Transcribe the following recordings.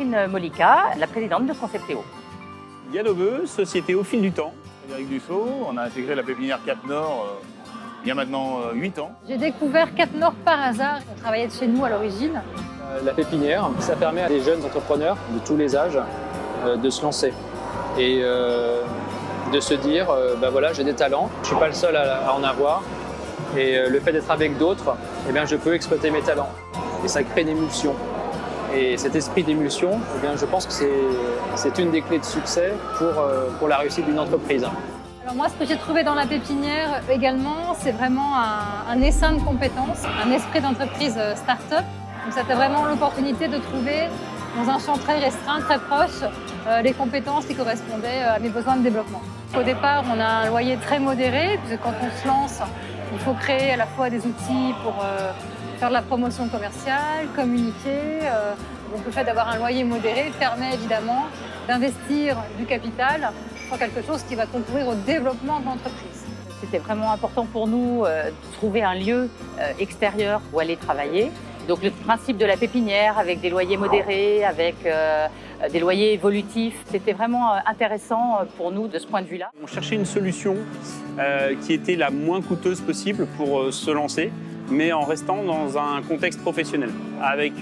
Martine Mollica, la présidente de Conceptéo. Galobeux, société au fil du temps. Frédéric Dussault, on a intégré la pépinière Cap Nord il y a maintenant 8 ans. J'ai découvert Cap Nord par hasard. On travaillait de chez nous à l'origine. La pépinière, ça permet à des jeunes entrepreneurs de tous les âges de se lancer et de se dire ben voilà, j'ai des talents, je ne suis pas le seul à en avoir et le fait d'être avec d'autres, eh bien, je peux exploiter mes talents et ça crée une émulsion. Et cet esprit d'émulsion, eh bien, je pense que c'est une des clés de succès pour la réussite d'une entreprise. Alors moi, ce que j'ai trouvé dans la pépinière également, c'est vraiment un essaim de compétences, un esprit d'entreprise start-up. Donc c'était vraiment l'opportunité de trouver dans un champ très restreint, très proche, les compétences qui correspondaient à mes besoins de développement. Au départ, on a un loyer très modéré, puisque quand on se lance, il faut créer à la fois des outils pour faire de la promotion commerciale, communiquer. Donc le fait d'avoir un loyer modéré permet évidemment d'investir du capital sur quelque chose qui va concourir au développement de l'entreprise. C'était vraiment important pour nous de trouver un lieu extérieur où aller travailler. Donc le principe de la pépinière avec des loyers modérés, avec des loyers évolutifs, c'était vraiment intéressant pour nous de ce point de vue-là. On cherchait une solution qui était la moins coûteuse possible pour se lancer, mais en restant dans un contexte professionnel, avec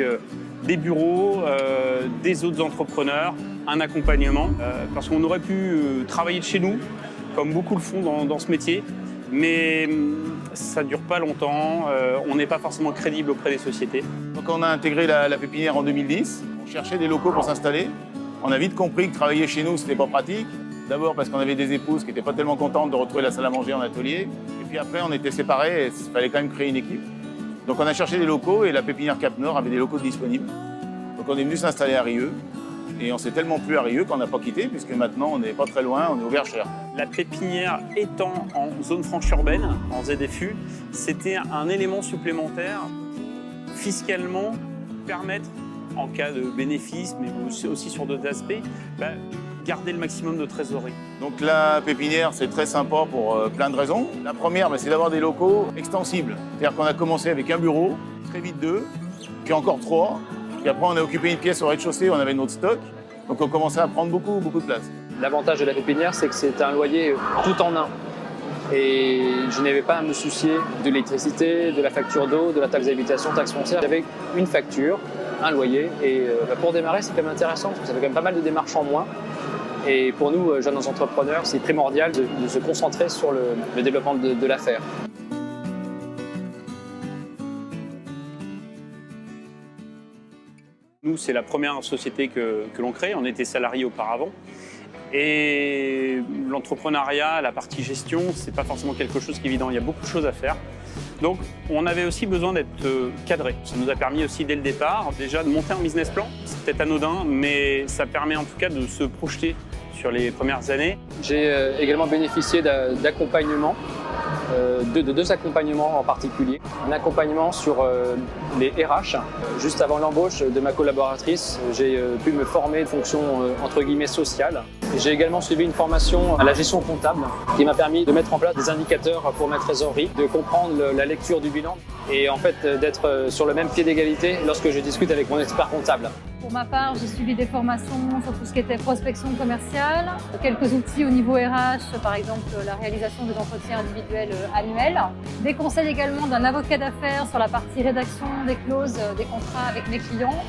des bureaux, des autres entrepreneurs, un accompagnement, parce qu'on aurait pu travailler de chez nous, comme beaucoup le font dans ce métier, mais ça ne dure pas longtemps, on n'est pas forcément crédible auprès des sociétés. Donc on a intégré la pépinière en 2010, on cherchait des locaux pour s'installer. On a vite compris que travailler chez nous, c'était pas pratique. D'abord parce qu'on avait des épouses qui n'étaient pas tellement contentes de retrouver la salle à manger en atelier. Et puis après, on était séparés et il fallait quand même créer une équipe. Donc on a cherché des locaux et la pépinière Cap Nord avait des locaux disponibles. Donc on est venu s'installer à Rieux. Et on s'est tellement plu à Rieux qu'on n'a pas quitté, puisque maintenant on n'est pas très loin, on est au Verchères. La pépinière étant en zone franche urbaine, en ZFU, c'était un élément supplémentaire fiscalement permettre, en cas de bénéfice, mais aussi sur d'autres aspects, garder le maximum de trésorerie. Donc la pépinière, c'est très sympa pour plein de raisons. La première, c'est d'avoir des locaux extensibles. C'est-à-dire qu'on a commencé avec un bureau, très vite deux, puis encore trois. Puis après, on a occupé une pièce au rez-de-chaussée, on avait notre stock. Donc on commençait à prendre beaucoup de place. L'avantage de la pépinière, c'est que c'est un loyer tout en un. Et je n'avais pas à me soucier de l'électricité, de la facture d'eau, de la taxe d'habitation, taxe foncière. J'avais une facture, un loyer. Et pour démarrer, c'est quand même intéressant, parce que ça fait quand même pas mal de démarches en moins. Et pour nous, jeunes entrepreneurs, c'est primordial de se concentrer sur le développement de l'affaire. Nous, c'est la première société que l'on crée. On était salariés auparavant. Et l'entrepreneuriat, la partie gestion, c'est pas forcément quelque chose qui est évident. Il y a beaucoup de choses à faire. Donc, on avait aussi besoin d'être cadré. Ça nous a permis aussi, dès le départ, déjà de monter un business plan. C'est peut-être anodin, mais ça permet en tout cas de se projeter sur les premières années. J'ai également bénéficié d'accompagnement, de deux accompagnements en particulier. Un accompagnement sur les RH. Juste avant l'embauche de ma collaboratrice, j'ai pu me former de fonction entre guillemets sociale. J'ai également suivi une formation à la gestion comptable qui m'a permis de mettre en place des indicateurs pour ma trésorerie, de comprendre la lecture du bilan et en fait d'être sur le même pied d'égalité lorsque je discute avec mon expert comptable. Pour ma part, j'ai suivi des formations sur tout ce qui était prospection commerciale, quelques outils au niveau RH, par exemple la réalisation des entretiens individuels annuels, des conseils également d'un avocat d'affaires sur la partie rédaction des clauses des contrats avec mes clients.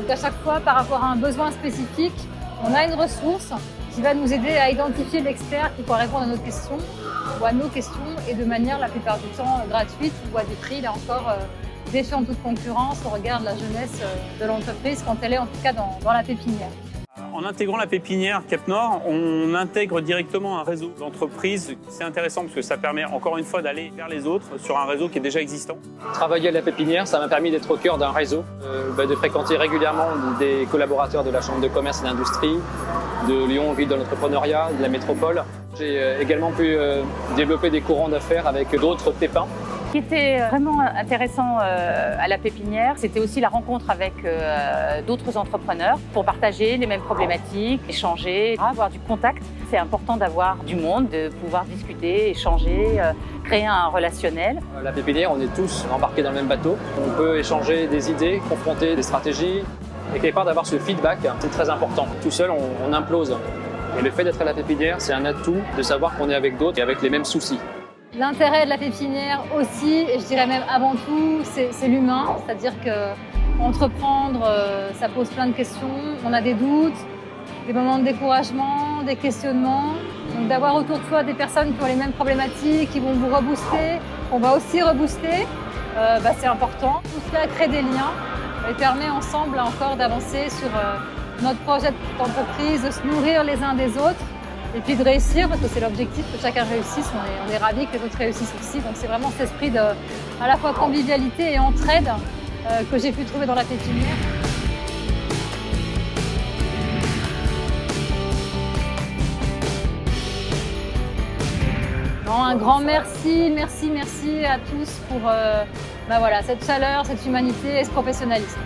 Donc à chaque fois, par rapport à un besoin spécifique, on a une ressource qui va nous aider à identifier l'expert qui pourra répondre à notre question ou à nos questions et de manière la plupart du temps gratuite ou à des prix, là encore, défiant toute concurrence au regard de la jeunesse de l'entreprise quand elle est en tout cas dans la pépinière. En intégrant la pépinière Cap Nord, on intègre directement un réseau d'entreprises. C'est intéressant parce que ça permet encore une fois d'aller vers les autres sur un réseau qui est déjà existant. Travailler à la pépinière, ça m'a permis d'être au cœur d'un réseau, de fréquenter régulièrement des collaborateurs de la Chambre de commerce et d'industrie, de Lyon, ville de l'entrepreneuriat, de la métropole. J'ai également pu développer des courants d'affaires avec d'autres pépins. Ce qui était vraiment intéressant à la pépinière, c'était aussi la rencontre avec d'autres entrepreneurs pour partager les mêmes problématiques, échanger, avoir du contact. C'est important d'avoir du monde, de pouvoir discuter, échanger, créer un relationnel. À la pépinière, on est tous embarqués dans le même bateau. On peut échanger des idées, confronter des stratégies Et quelque part d'avoir ce feedback, c'est très important. Tout seul, on implose. Et le fait d'être à la pépinière, c'est un atout de savoir qu'on est avec d'autres et avec les mêmes soucis. L'intérêt de la pépinière aussi, et je dirais même avant tout, c'est l'humain. C'est-à-dire qu'entreprendre, ça pose plein de questions. On a des doutes, des moments de découragement, des questionnements. Donc d'avoir autour de soi des personnes qui ont les mêmes problématiques, qui vont vous rebooster, qu'on va aussi rebooster, c'est important. Tout cela crée des liens et permet ensemble encore d'avancer sur notre projet d'entreprise, de se nourrir les uns des autres et puis de réussir, parce que c'est l'objectif que chacun réussisse. On est ravis que les autres réussissent aussi. Donc c'est vraiment cet esprit de à la fois convivialité et entraide que j'ai pu trouver dans la pépinière. Non, un grand merci à tous pour cette chaleur, cette humanité et ce professionnalisme.